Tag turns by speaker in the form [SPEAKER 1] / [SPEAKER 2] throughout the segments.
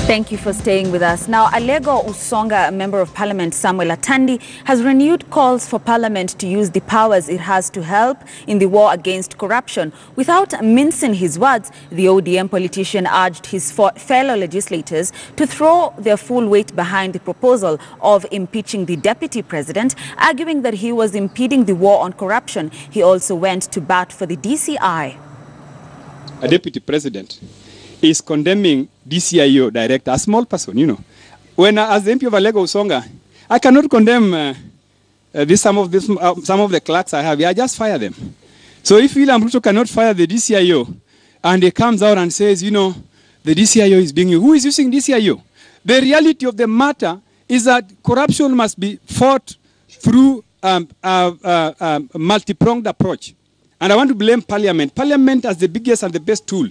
[SPEAKER 1] Thank you for staying with us. Now, Alego Usonga, a member of Parliament Samuel Atandi, has renewed calls for Parliament to use the powers it has to help in the war against corruption. Without mincing his words, the ODM politician urged his fellow legislators to throw their full weight behind the proposal of impeaching the deputy president, arguing that he was impeding the war on corruption. He also went to bat for the DCI.
[SPEAKER 2] A deputy president is condemning DCIO director, a small person, you know. When as the MP of Alego Usonga, I cannot condemn some of the clerks I have. I just fire them. So if William Ruto cannot fire the DCIO, and he comes out and says, you know, the DCIO is being used, who is using DCIO? The reality of the matter is that corruption must be fought through a multi-pronged approach. And I want to blame Parliament. Parliament as the biggest and the best tool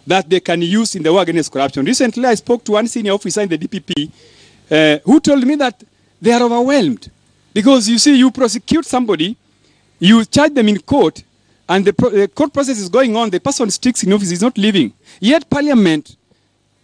[SPEAKER 2] that they can use in the war against corruption. Recently, I spoke to one senior officer in the DPP who told me that they are overwhelmed. Because you see, you prosecute somebody, you charge them in court, and the court process is going on, the person sticks in office, is not leaving. Yet Parliament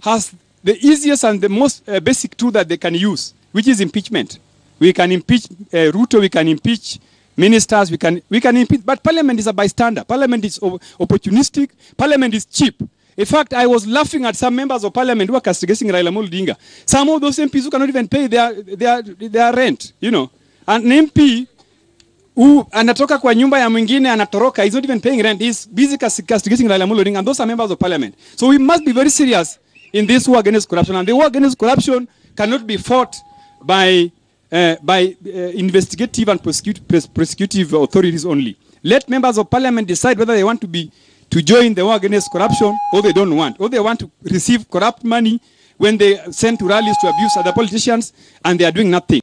[SPEAKER 2] has the easiest and the most basic tool that they can use, which is impeachment. We can impeach Ruto, we can impeach ministers, we can impeach, but Parliament is a bystander. Parliament is opportunistic, Parliament is cheap. In fact, I was laughing at some members of Parliament who are castigating Raila Amolo Odinga. Some of those MPs who cannot even pay their rent, you know. An MP who anatoka kwa nyumba ya mwingine anatoroka, he's not even paying rent, he's busy castigating Raila Amolo Odinga, and those are members of Parliament. So we must be very serious in this war against corruption, and the war against corruption cannot be fought by investigative and prosecutive authorities only. Let members of Parliament decide whether they want to join the war against corruption, or they don't want, or they want to receive corrupt money when they send to rallies to abuse other politicians, and they are doing nothing.